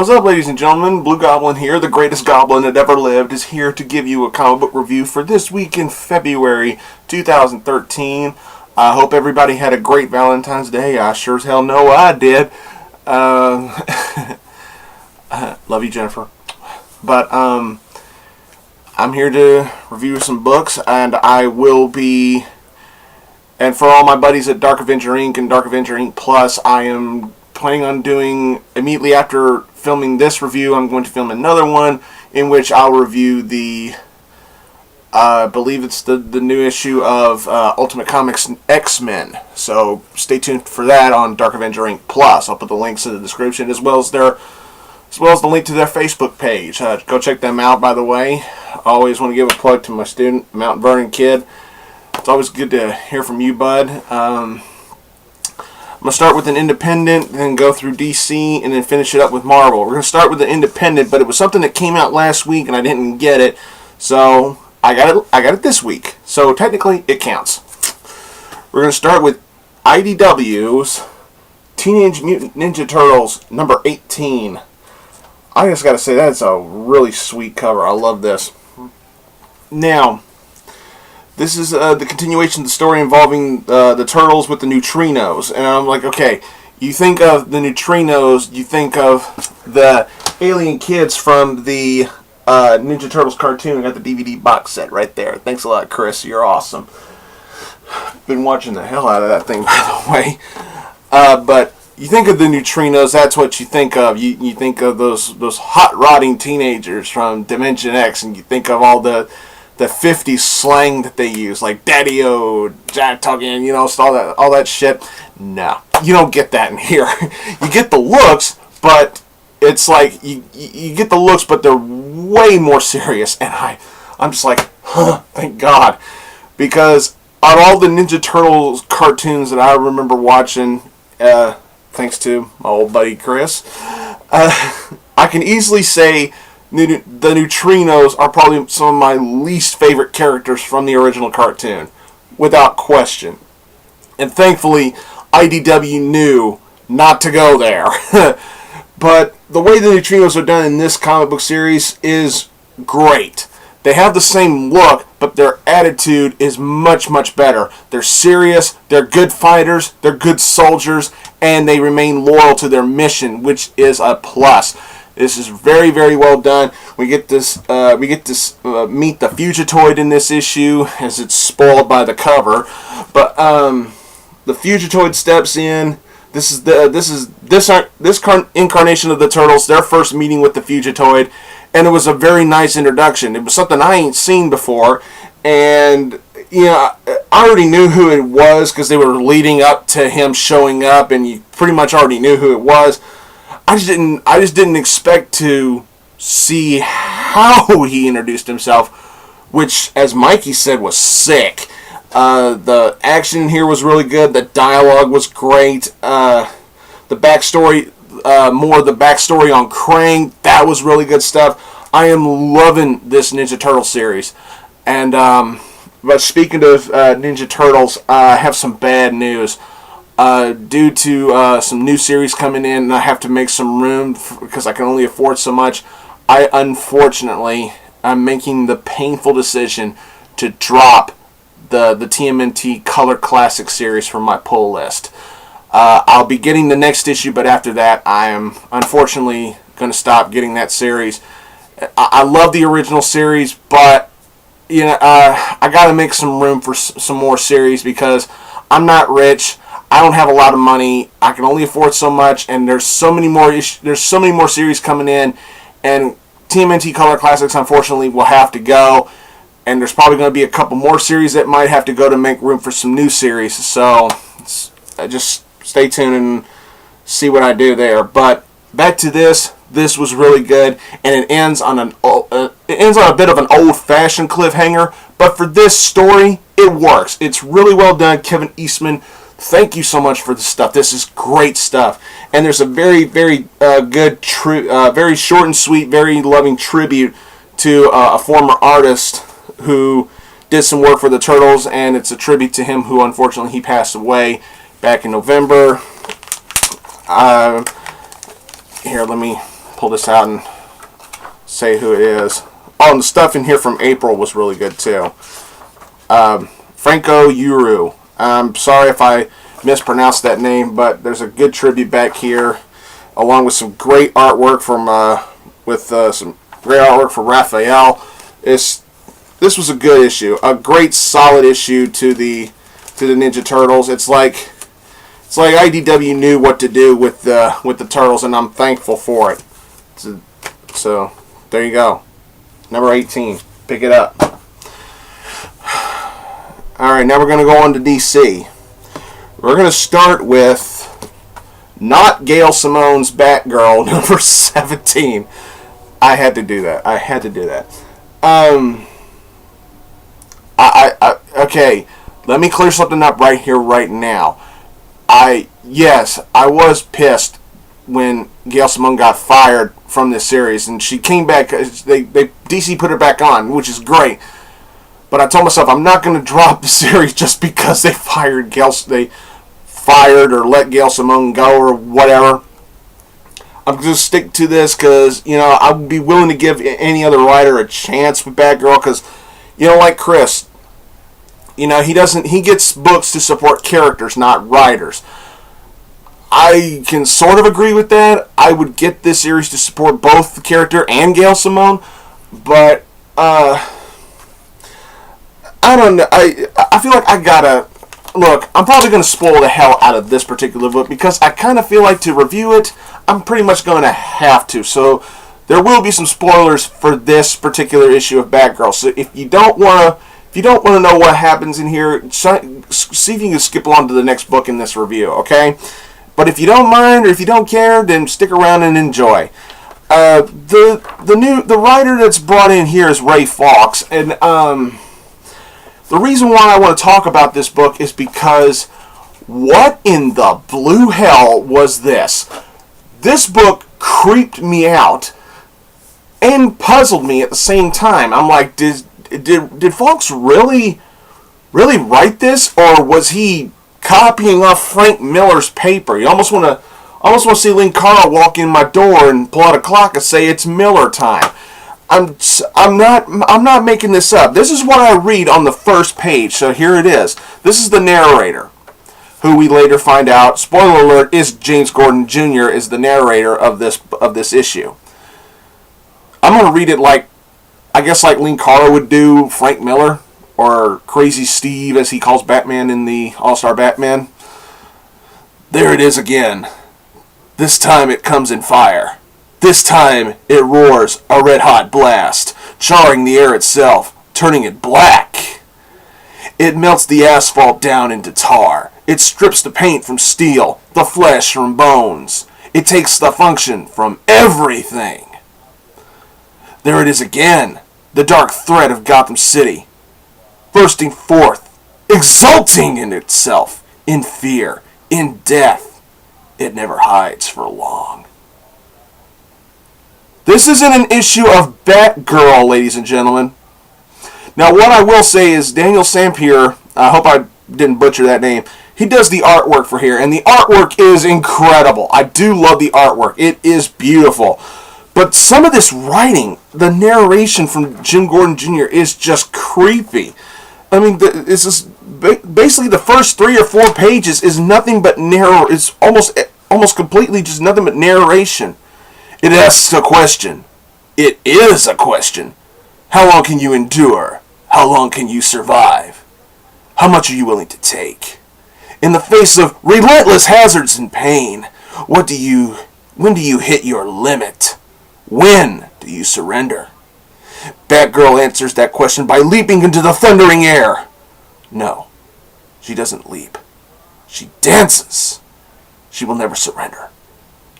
What's up, ladies and gentlemen? Blugoblin here, the greatest goblin that ever lived, is here to give you a comic book review for this week in February 2013. I hope everybody had a great Valentine's Day. I sure as hell know I did. Love you, Jennifer. But I'm here to review some books, and I will be... And for all my buddies at Dark Avenger Inc. and Dark Avenger Inc. Plus, I am planning on doing, immediately after filming this review, I'm going to film another one in which I'll review the, I believe it's the new issue of Ultimate Comics X-Men. So stay tuned for that on Dark Avenger Inc. Plus. I'll put the links in the description as well as the link to their Facebook page. Go check them out, by the way. I always want to give a plug to my student, TheMtVernonKid. It's always good to hear from you, bud. I'm going to start with an independent, then go through DC, and then finish it up with Marvel. We're going to start with the independent, but it was something that came out last week, and I didn't get it, so I got it this week. So technically, it counts. We're going to start with IDW's Teenage Mutant Ninja Turtles number 18. I just got to say, that's a really sweet cover. I love this. Now, this is the continuation of the story involving the Turtles with the neutrinos. And I'm like, okay, you think of the neutrinos, you think of the alien kids from the Ninja Turtles cartoon. I got the DVD box set right there. Thanks a lot, Chris. You're awesome. Been watching the hell out of that thing, by the way. But you think of the neutrinos, that's what you think of. You think of those hot rodding teenagers from Dimension X, and you think of all the 50s slang that they use, like daddy-o, jack-tugging, you know, all that shit. No, you don't get that in here. You get the looks, but it's like, you get the looks, but they're way more serious, and I'm just like, huh, thank God. Because out of all the Ninja Turtles cartoons that I remember watching, thanks to my old buddy Chris, I can easily say the neutrinos are probably some of my least favorite characters from the original cartoon, without question. And thankfully, IDW knew not to go there. But the way the neutrinos are done in this comic book series is great. They have the same look, but their attitude is much, much better. They're serious, they're good fighters, they're good soldiers, and they remain loyal to their mission, which is a plus. This is very, very well done. We get this meet the Fugitoid in this issue, as it's spoiled by the cover. But the Fugitoid steps in. This incarnation of the Turtles, their first meeting with the Fugitoid, and it was a very nice introduction. It was something I ain't seen before, and you know, I already knew who it was because they were leading up to him showing up, and you pretty much already knew who it was. I just didn't expect to see how he introduced himself, which, as Mikey said, was sick. The action here was really good. The dialogue was great. The backstory, more of the backstory on Krang, that was really good stuff. I am loving this Ninja Turtle series. And but speaking of Ninja Turtles, I have some bad news. Due to some new series coming in, and I have to make some room because I can only afford so much, unfortunately, I'm making the painful decision to drop the TMNT Color Classic series from my pull list. I'll be getting the next issue, but after that, I am unfortunately going to stop getting that series. I love the original series, but you know, I got to make some room for some more series because I'm not rich. I don't have a lot of money. I can only afford so much, and there's so many more series coming in, and TMNT Color Classics unfortunately will have to go, and there's probably going to be a couple more series that might have to go to make room for some new series. So just stay tuned and see what I do there. But back to this. This was really good, and it ends on a bit of an old-fashioned cliffhanger. But for this story, it works. It's really well done, Kevin Eastman. Thank you so much for this stuff. This is great stuff. And there's a very, very good, very short and sweet, very loving tribute to a former artist who did some work for the Turtles, and it's a tribute to him who, unfortunately, he passed away back in November. Here, let me pull this out and say who it is. Oh, and the stuff in here from April was really good too. Franco Uru. I'm sorry if I mispronounced that name, but there's a good tribute back here, along with some great artwork from some great artwork for Raphael. This was a good issue, a great solid issue to the Ninja Turtles. It's like IDW knew what to do with the Turtles, and I'm thankful for it. So there you go, number 18. Pick it up. All right, now we're going to go on to DC. We're going to start with not Gail Simone's Batgirl, number 17. I had to do that. Okay, let me clear something up right here, right now. Yes, I was pissed when Gail Simone got fired from this series, and she came back. DC put her back on, which is great. But I told myself I'm not going to drop the series just because they fired or let Gail Simone go or whatever. I'm going to stick to this because, I would be willing to give any other writer a chance with Batgirl because, like Chris, he gets books to support characters, not writers. I can sort of agree with that. I would get this series to support both the character and Gail Simone, but, I don't know. I feel like I gotta... Look, I'm probably going to spoil the hell out of this particular book because I kind of feel like to review it, I'm pretty much going to have to. So there will be some spoilers for this particular issue of Batgirl. So if you don't want to know what happens in here, see if you can skip along to the next book in this review, okay? But if you don't mind or if you don't care, then stick around and enjoy. The writer that's brought in here is Ray Fawkes, and the reason why I want to talk about this book is because what in the blue hell was this? This book creeped me out and puzzled me at the same time. I'm like, did Fawkes really write this, or was he copying off Frank Miller's paper? You almost want to see Linkara walk in my door and pull out a clock and say it's Miller time. I'm not making this up. This is what I read on the first page. So here it is. This is the narrator, who we later find out, spoiler alert, is James Gordon Jr. is the narrator of this issue. I'm going to read it like Linkara would do Frank Miller, or Crazy Steve as he calls Batman in the All-Star Batman. There it is again. This time it comes in fire. This time, it roars a red-hot blast, charring the air itself, turning it black. It melts the asphalt down into tar. It strips the paint from steel, the flesh from bones. It takes the function from everything. There it is again, the dark threat of Gotham City, bursting forth, exulting in itself, in fear, in death. It never hides for long. This isn't an issue of Batgirl, ladies and gentlemen. Now, what I will say is Daniel Sampier, I hope I didn't butcher that name, he does the artwork for here, and the artwork is incredible. I do love the artwork. It is beautiful. But some of this writing, the narration from Jim Gordon Jr. is just creepy. I mean, it's just basically the first 3 or 4 pages is nothing but it's almost completely just nothing but narration. It asks a question. It is a question. How long can you endure? How long can you survive? How much are you willing to take? In the face of relentless hazards and pain, when do you hit your limit? When do you surrender? Batgirl answers that question by leaping into the thundering air. No, she doesn't leap. She dances. She will never surrender.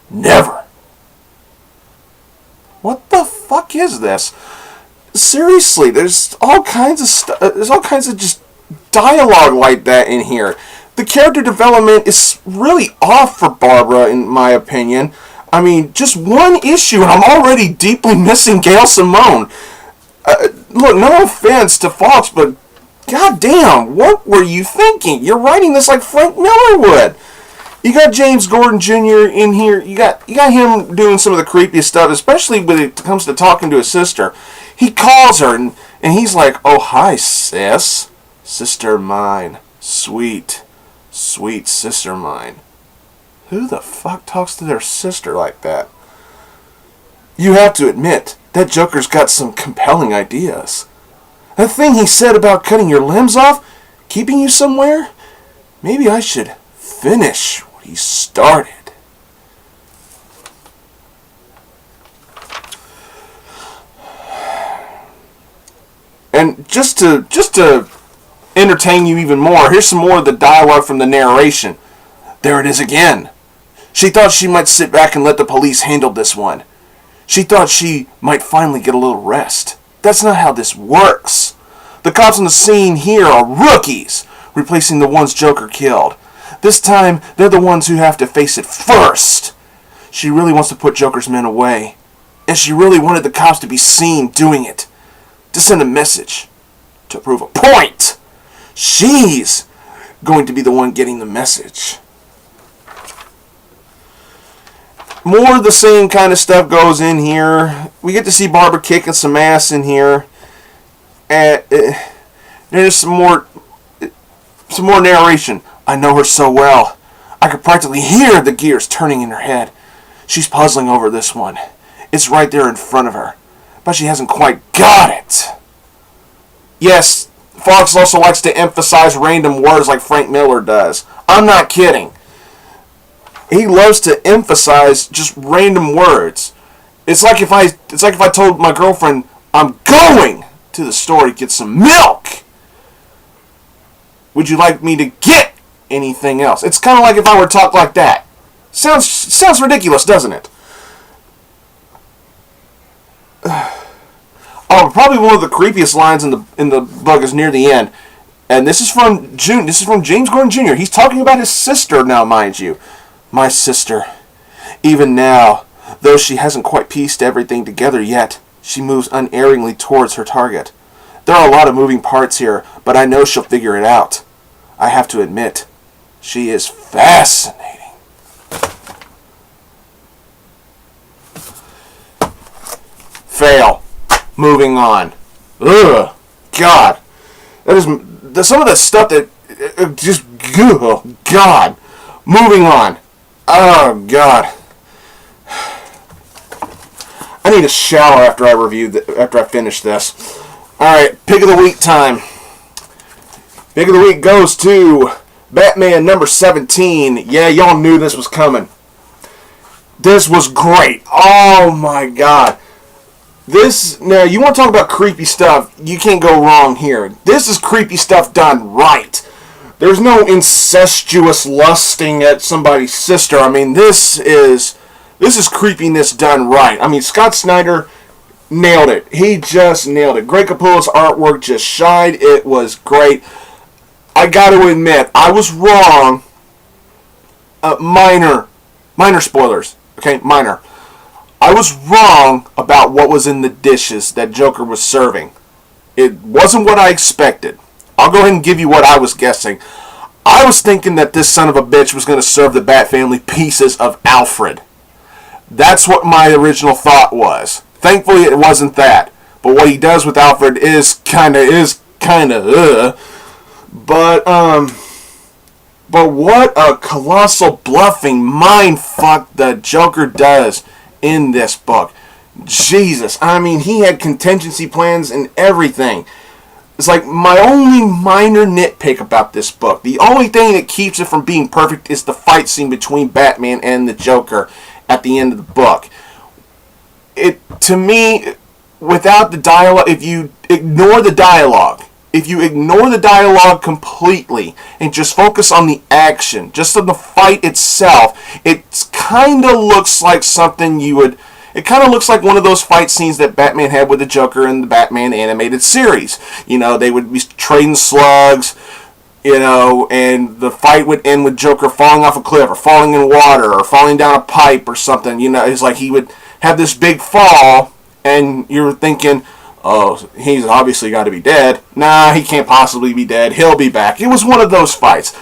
Never. What the fuck is this? Seriously, there's all kinds of stuff. There's all kinds of just dialogue like that in here. The character development is really off for Barbara, in my opinion. I mean, just one issue, and I'm already deeply missing Gail Simone. Look, no offense to Fawkes, but goddamn, what were you thinking? You're writing this like Frank Miller would. You got James Gordon Jr. in here. You got him doing some of the creepiest stuff, especially when it comes to talking to his sister. He calls her, and he's like, "Oh, hi, sis. Sister mine. Sweet, sweet sister mine." Who the fuck talks to their sister like that? You have to admit, that Joker's got some compelling ideas. That thing he said about cutting your limbs off, keeping you somewhere? Maybe I should finish what he started. And just to entertain you even more, here's some more of the dialogue from the narration. There it is again. She thought she might sit back and let the police handle this one. She thought she might finally get a little rest. That's not how this works. The cops on the scene here are rookies, replacing the ones Joker killed. This time, they're the ones who have to face it first. She really wants to put Joker's men away. And she really wanted the cops to be seen doing it. To send a message. To prove a point. She's going to be the one getting the message. More of the same kind of stuff goes in here. We get to see Barbara kicking some ass in here. And there's some more narration. I know her so well. I could practically hear the gears turning in her head. She's puzzling over this one. It's right there in front of her. But she hasn't quite got it. Yes, Fox also likes to emphasize random words like Frank Miller does. I'm not kidding. He loves to emphasize just random words. It's like if I told my girlfriend I'm going to the store to get some milk. Would you like me to get anything else? It's kind of like if I were to talk like that. Sounds ridiculous, doesn't it? Oh, probably one of the creepiest lines in the book is near the end, and this is from James Gordon Jr. He's talking about his sister now, mind you. My sister. Even now, though she hasn't quite pieced everything together yet, she moves unerringly towards her target. There are a lot of moving parts here, but I know she'll figure it out. I have to admit, she is fascinating. Fail. Moving on. Ugh. God. There's some of the stuff that just... Oh, God. Moving on. Oh, God. I need a shower after I finish this. Alright, Pick of the Week time. Pick of the Week goes to Batman number 17. Yeah, y'all knew this was coming. This was great. Oh, my God. Now, you want to talk about creepy stuff, you can't go wrong here. This is creepy stuff done right. There's no incestuous lusting at somebody's sister. I mean, this is creepiness done right. I mean, Scott Snyder nailed it. He just nailed it. Greg Capullo's artwork just shined. It was great. I got to admit, I was wrong. Minor spoilers. Okay, minor. I was wrong about what was in the dishes that Joker was serving. It wasn't what I expected. I'll go ahead and give you what I was guessing. I was thinking that this son of a bitch was going to serve the Bat family pieces of Alfred. That's what my original thought was. Thankfully, it wasn't that. But what he does with Alfred is kind of. But what a colossal bluffing mindfuck the Joker does in this book. Jesus, I mean, he had contingency plans and everything. It's like my only minor nitpick about this book. The only thing that keeps it from being perfect is the fight scene between Batman and the Joker at the end of the book. To me, without the dialogue, if you ignore the dialogue completely and just focus on the action, just on the fight itself, it kind of looks like something it kind of looks like one of those fight scenes that Batman had with the Joker in the Batman animated series. You know, they would be trading slugs, and the fight would end with Joker falling off a cliff or falling in water or falling down a pipe or something. It's like he would have this big fall and you're thinking, oh, he's obviously got to be dead. Nah, he can't possibly be dead. He'll be back. It was one of those fights.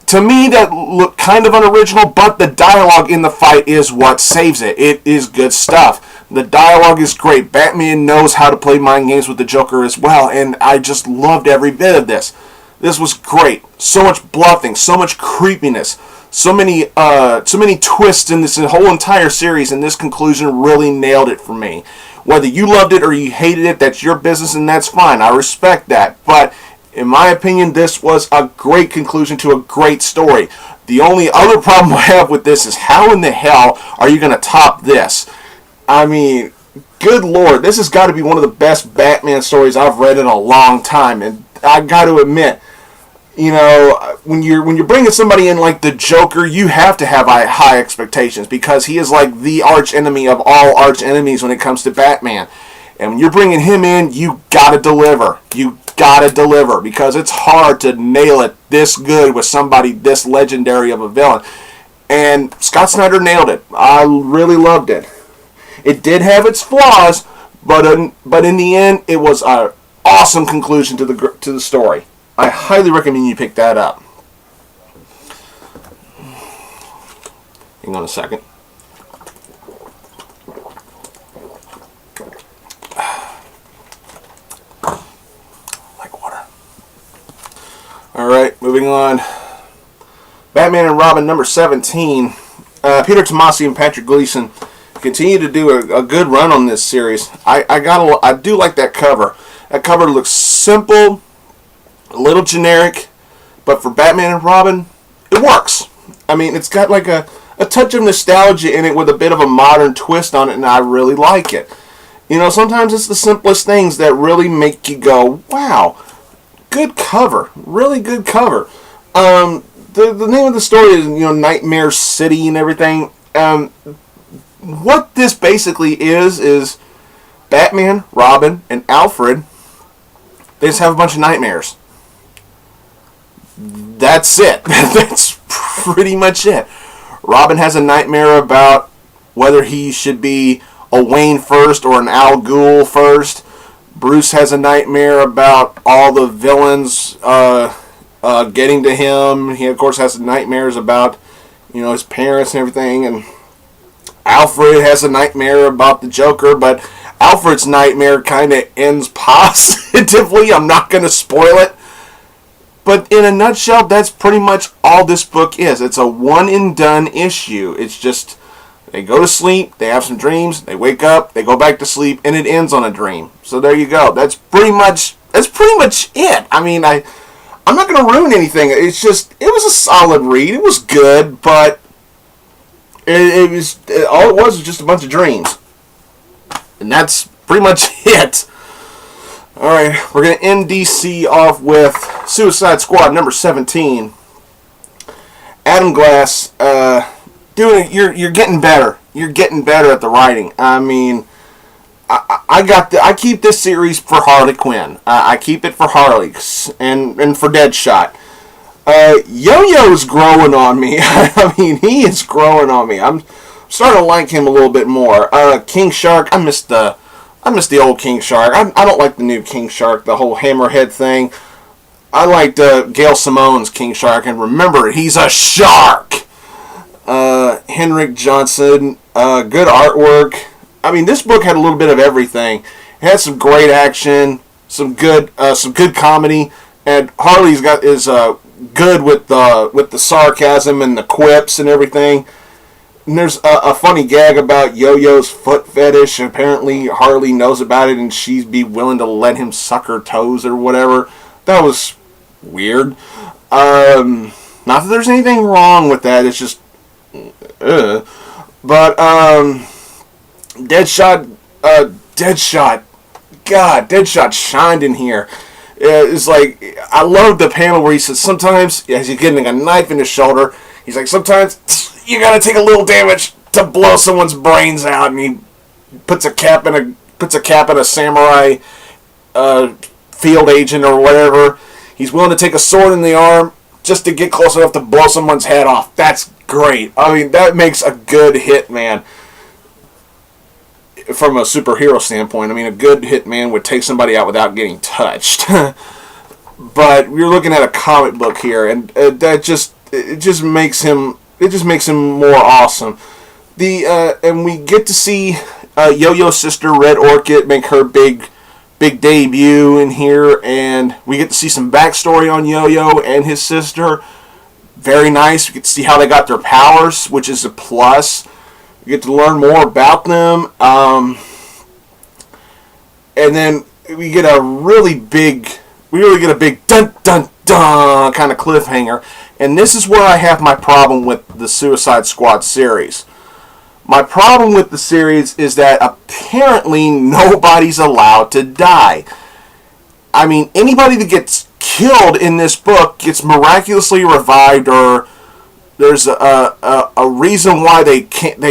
to me, that looked kind of unoriginal, but the dialogue in the fight is what saves it. It is good stuff. The dialogue is great. Batman knows how to play mind games with the Joker as well, and I just loved every bit of this. This was great. So much bluffing, so much creepiness, so many twists in this whole entire series, and this conclusion really nailed it for me. Whether you loved it or you hated it, that's your business, and that's fine. I respect that. But in my opinion, this was a great conclusion to a great story. The only other problem I have with this is how in the hell are you going to top this? I mean, good lord, this has got to be one of the best Batman stories I've read in a long time. And I got to admit, you know, when you're bringing somebody in like the Joker, you have to have high expectations because he is like the arch enemy of all arch enemies when it comes to Batman. And when you're bringing him in, you gotta deliver. You gotta deliver because it's hard to nail it this good with somebody this legendary of a villain. And Scott Snyder nailed it. I really loved it. It did have its flaws, but in the end, it was an awesome conclusion to the story. I highly recommend you pick that up. Hang on a second. Like water. Alright, moving on. Batman and Robin number 17. Peter Tomasi and Patrick Gleason continue to do a good run on this series. I do like that cover. That cover looks simple, a little generic, but for Batman and Robin, it works. I mean, it's got like a touch of nostalgia in it with a bit of a modern twist on it, and I really like it. You know, sometimes it's the simplest things that really make you go, wow, good cover, really good cover. The name of the story is, you know, Nightmare City and everything. What this basically is Batman, Robin, and Alfred, they just have a bunch of nightmares. That's it. That's pretty much it. Robin has a nightmare about whether he should be a Wayne first or an Al Ghul first. Bruce has a nightmare about all the villains getting to him. He, of course, has nightmares about, you know, his parents and everything. And Alfred has a nightmare about the Joker, but Alfred's nightmare kind of ends positively. I'm not going to spoil it. But in a nutshell, that's pretty much all this book is. It's a one-and-done issue. It's just, they go to sleep, they have some dreams, they wake up, they go back to sleep, and it ends on a dream. So there you go. That's pretty much it. I mean, I'm not going to ruin anything. It's just, it was a solid read. It was good, but all it was just a bunch of dreams. And that's pretty much it. Alright, we're going to end DC off with Suicide Squad number 17. Adam Glass, you're getting better. You're getting better at the writing. I mean, I keep this series for Harley Quinn. I keep it for Harley and for Deadshot. Yo-Yo's growing on me. I mean, he is growing on me. I'm starting to like him a little bit more. King Shark, I miss the old King Shark. I don't like the new King Shark, the whole hammerhead thing. I liked Gail Simone's King Shark, and remember, he's a shark. Henrik Johnson, good artwork. I mean, this book had a little bit of everything. It had some great action, some good comedy, and Harley's is good with the sarcasm and the quips and everything. And there's a funny gag about Yo-Yo's foot fetish. Apparently Harley knows about it and she'd be willing to let him suck her toes or whatever. That was weird. Not that there's anything wrong with that. It's just... But, Deadshot... God, Deadshot shined in here. It's like... I love the panel where he says sometimes, as he's getting a knife in his shoulder, he's like, sometimes... you gotta take a little damage to blow someone's brains out, and he puts a cap in a samurai field agent or whatever. He's willing to take a sword in the arm just to get close enough to blow someone's head off. That's great. I mean, that makes a good hitman from a superhero standpoint. I mean, a good hitman would take somebody out without getting touched. But we're looking at a comic book here, and it just makes him more awesome. And we get to see Yo-Yo's sister Red Orchid make her big debut in here, and we get to see some backstory on Yo-Yo and his sister. Very nice. We get to see how they got their powers, which is a plus. We get to learn more about them, and then we get a really big dun dun dun kind of cliffhanger. And this is where I have my problem with the Suicide Squad series. My problem with the series is that apparently nobody's allowed to die. I mean, anybody that gets killed in this book gets miraculously revived, or there's a reason why they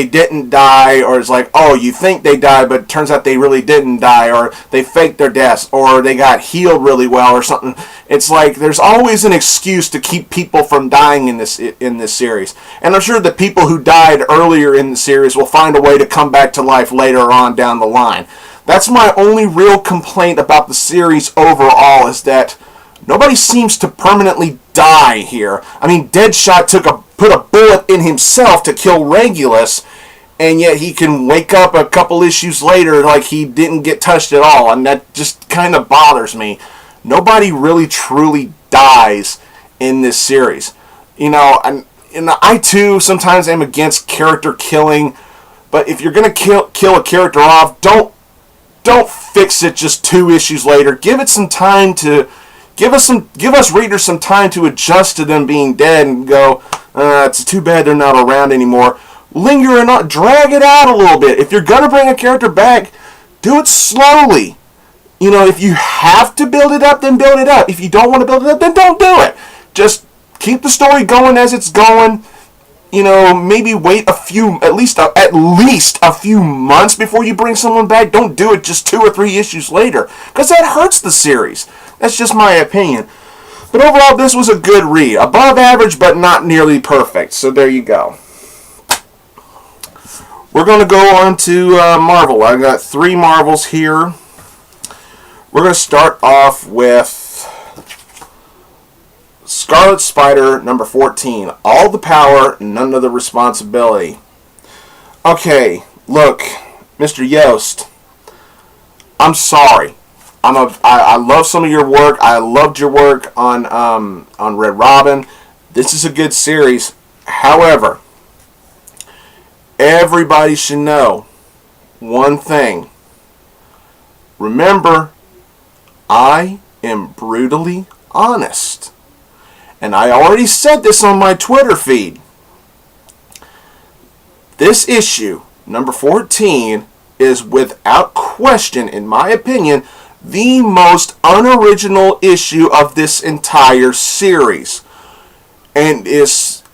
didn't die, or it's like, oh, you think they died, but it turns out they really didn't die, or they faked their deaths, or they got healed really well, or something. It's like there's always an excuse to keep people from dying in this series. And I'm sure the people who died earlier in the series will find a way to come back to life later on down the line. That's my only real complaint about the series overall, is that nobody seems to permanently die here. I mean, Deadshot put a bullet in himself to kill Regulus, and yet he can wake up a couple issues later like he didn't get touched at all, and that just kind of bothers me. Nobody really truly dies in this series. You know, I too sometimes am against character killing, but if you're going to kill a character off, don't fix it just 2 issues later. Give it some time to give us readers some time to adjust to them being dead and go, it's too bad they're not around anymore. Linger and not drag it out a little bit. If you're gonna bring a character back, do it slowly. You know, if you have to build it up, then build it up. If you don't want to build it up, then don't do it. Just keep the story going as it's going. You know, maybe wait at least a few months before you bring someone back. Don't do it just 2 or 3 issues later, because that hurts the series. That's just my opinion. But overall, this was a good read. Above average, but not nearly perfect. So there you go. We're going to go on to Marvel. I've got 3 Marvels here. We're going to start off with Scarlet Spider, number 14. All the power, none of the responsibility. Okay, look, Mr. Yost, I'm sorry. I love some of your work. I loved your work on Red Robin. This is a good series. However, everybody should know one thing. Remember, I am brutally honest. And I already said this on my Twitter feed. This issue, number 14, is without question, in my opinion, the most unoriginal issue of this entire series. And this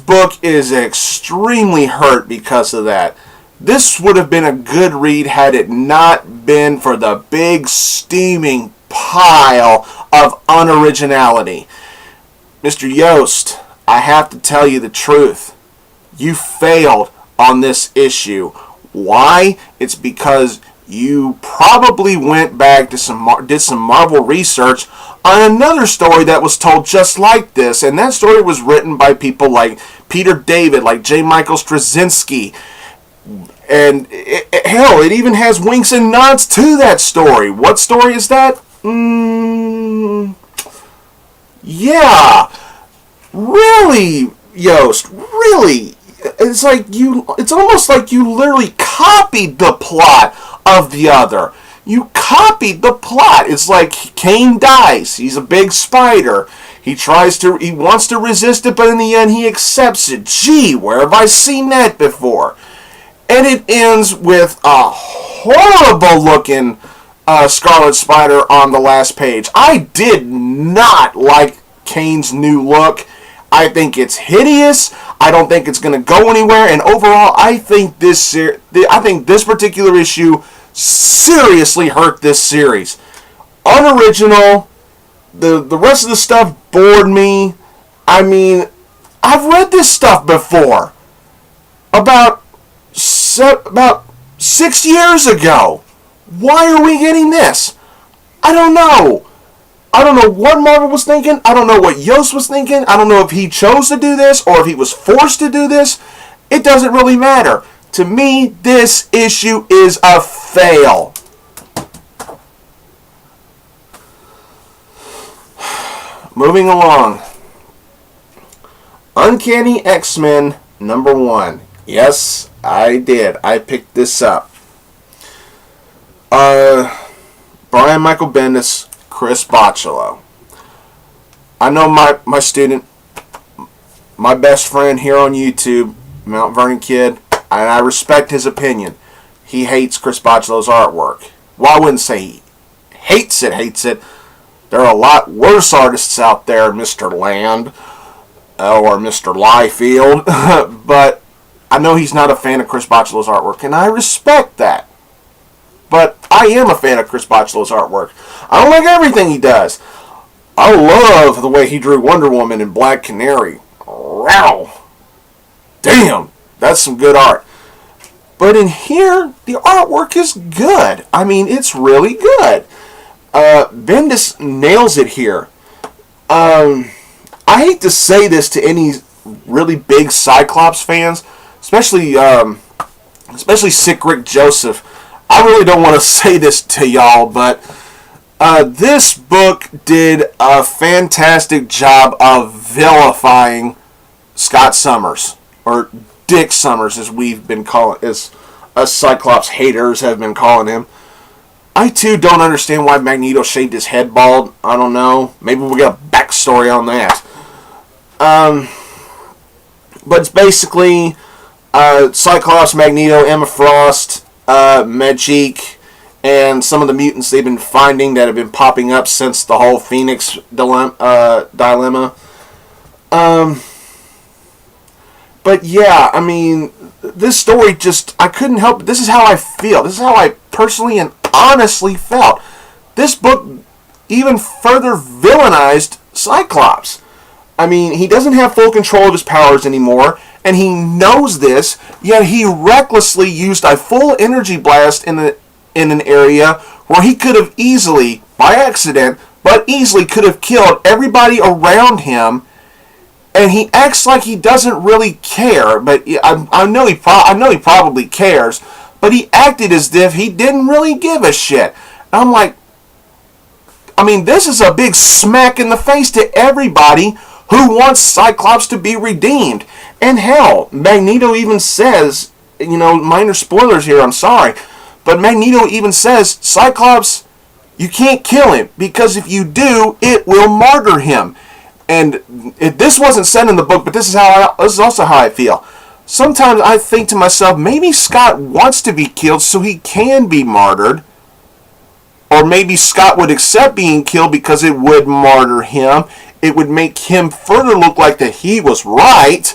book is extremely hurt because of that. This would have been a good read had it not been for the big steaming pile of unoriginality. Mr. Yost, I have to tell you the truth. You failed on this issue. Why? It's because you probably went back to did some Marvel research on another story that was told just like this, and that story was written by people like Peter David, like J. Michael Straczynski, and hell, it even has winks and nods to that story. What story is that? Yeah, really, Yost, really. It's almost like you literally copied the plot of the other. You copied the plot. It's like Kane dies. He's a big spider. He wants to resist it, but in the end he accepts it. Gee, where have I seen that before? And it ends with a horrible looking Scarlet Spider on the last page. I did not like Kane's new look. I think it's hideous. I don't think it's going to go anywhere. And overall, I think this particular issue seriously hurt this series. Unoriginal. The rest of the stuff bored me. I mean, I've read this stuff before. About 6 years ago. Why are we getting this? I don't know. I don't know what Marvel was thinking. I don't know what Yost was thinking. I don't know if he chose to do this or if he was forced to do this. It doesn't really matter. To me, this issue is a fail. Moving along. Uncanny X-Men #1. Yes, I did. I picked this up. Brian Michael Bendis, Chris Bachalo. I know my student, my best friend here on YouTube, TheMtVernonKid, and I respect his opinion. He hates Chris Bachalo's artwork. Well, I wouldn't say he hates it. There are a lot worse artists out there, Mr. Land or Mr. Liefeld, but I know he's not a fan of Chris Bachalo's artwork, and I respect that. But I am a fan of Chris Bachalo's artwork. I don't like everything he does. I love the way he drew Wonder Woman and Black Canary. Wow. Damn, that's some good art. But in here, the artwork is good. I mean, it's really good. Bendis nails it here. I hate to say this to any really big Cyclops fans, especially Sick Rick Joseph. I really don't want to say this to y'all, but this book did a fantastic job of vilifying Scott Summers, or Dick Summers, as we've been calling, as us Cyclops haters have been calling him. I too don't understand why Magneto shaved his head bald. I don't know. Maybe we'll get a backstory on that. But it's basically Cyclops, Magneto, Emma Frost, Magic, and some of the mutants they've been finding that have been popping up since the whole Phoenix dilemma. But yeah, I mean, this story just, I couldn't help it. This is how I feel. This is how I personally and honestly felt. This book even further villainized Cyclops. I mean, he doesn't have full control of his powers anymore, and he knows this, yet he recklessly used a full energy blast in an area where he could have easily, by accident, but easily could have killed everybody around him, and he acts like he doesn't really care, but I know he probably cares, but he acted as if he didn't really give a shit. And I'm like, I mean, this is a big smack in the face to everybody who wants Cyclops to be redeemed. And hell, Magneto even says, you know, minor spoilers here, I'm sorry, but Magneto even says, Cyclops, you can't kill him, because if you do, it will martyr him. And this wasn't said in the book, but this is also how I feel. Sometimes I think to myself, maybe Scott wants to be killed so he can be martyred. Or maybe Scott would accept being killed because it would martyr him. It would make him further look like that he was right.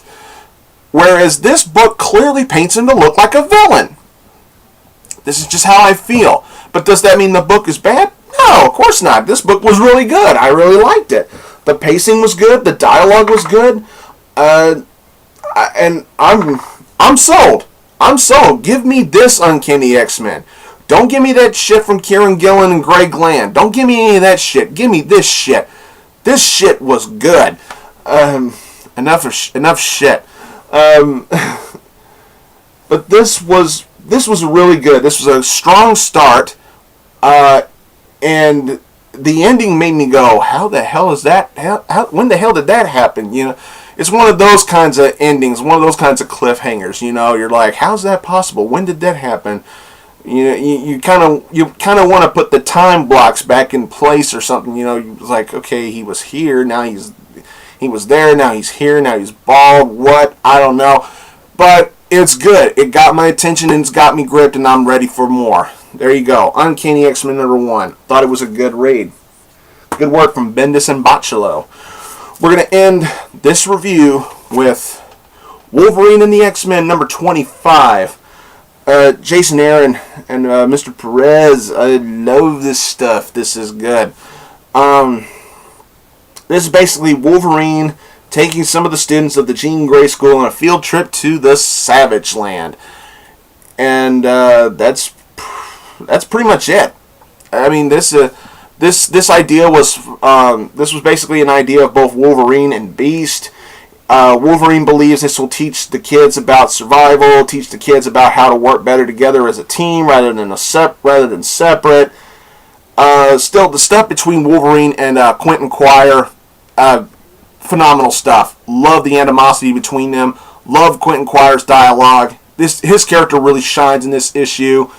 Whereas this book clearly paints him to look like a villain. This is just how I feel. But does that mean the book is bad? No, of course not. This book was really good. I really liked it. The pacing was good. The dialogue was good. And I'm sold. I'm sold. Give me this Uncanny X-Men. Don't give me that shit from Kieran Gillen and Greg Land. Don't give me any of that shit. Give me this shit. This shit was good. Enough shit. But this was really good. This was a strong start. And the ending made me go, how the hell is that? When the hell did that happen? You know, it's one of those kinds of endings, one of those kinds of cliffhangers. You know, you're like, how's that possible? When did that happen? You know, you kind of want to put the time blocks back in place or something. You know, like, okay, he was here, now he was there, now he's here, now he's bald. What? I don't know, but it's good. It got my attention and it's got me gripped, and I'm ready for more. There you go. Uncanny X-Men #1. Thought it was a good read. Good work from Bendis and Bachalo. We're going to end this review with Wolverine and the X-Men #25. Jason Aaron and Mr. Perez. I love this stuff. This is good. This is basically Wolverine taking some of the students of the Jean Grey School on a field trip to the Savage Land. And that's pretty much it. I mean, this This idea was this was basically an idea of both Wolverine and Beast. Wolverine believes this will teach the kids about survival, teach the kids about how to work better together as a team rather than separate. Still, the stuff between Wolverine and Quentin Quire, phenomenal stuff. Love the animosity between them. Love Quentin Quire's dialogue. His character really shines in this issue.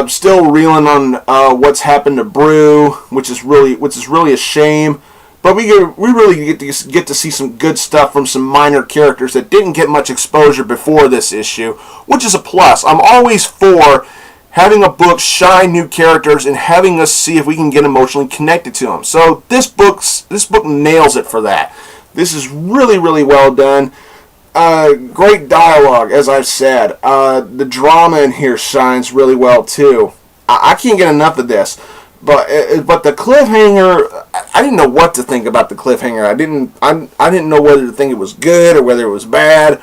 Still reeling on what's happened to Brew, which is really a shame. But we really get to see some good stuff from some minor characters that didn't get much exposure before this issue, which is a plus. I'm always for having a book shine new characters and having us see if we can get emotionally connected to them. So this book nails it for that. This is really, really well done. Great dialogue, as I've said. The drama in here shines really well too. I can't get enough of this. But the cliffhanger, I didn't know what to think about the cliffhanger. I didn't know whether to think it was good or whether it was bad.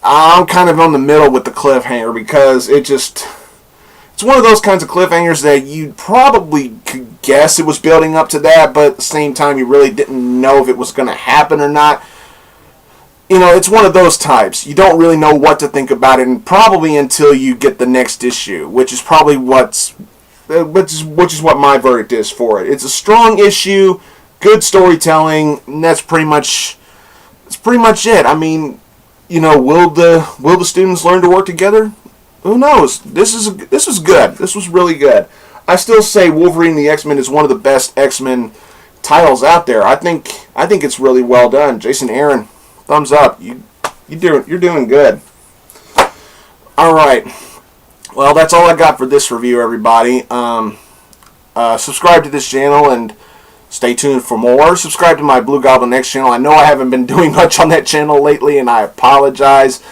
I'm kind of on the middle with the cliffhanger because it's one of those kinds of cliffhangers that you probably could guess it was building up to that, but at the same time you really didn't know if it was going to happen or not. You know, it's one of those types. You don't really know what to think about it, and probably until you get the next issue, which is probably which is what my verdict is for it. It's a strong issue, good storytelling, and that's pretty much it. I mean, you know, will the students learn to work together? Who knows? This was good. This was really good. I still say Wolverine the X-Men is one of the best X-Men titles out there. I think it's really well done. Jason Aaron, thumbs up. You're doing good. All right. Well, that's all I got for this review, everybody. Subscribe to this channel and stay tuned for more. Subscribe to my Blugoblin X channel. I know I haven't been doing much on that channel lately, and I apologize.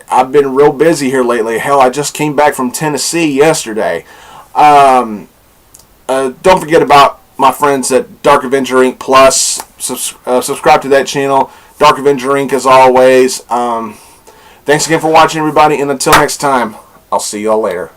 I've been real busy here lately. Hell, I just came back from Tennessee yesterday. Don't forget about my friends at Dark Avenger Inc. Plus. Subscribe to that channel. Dark Avenger Inc. as always. Thanks again for watching, everybody, and until next time, I'll see y'all later.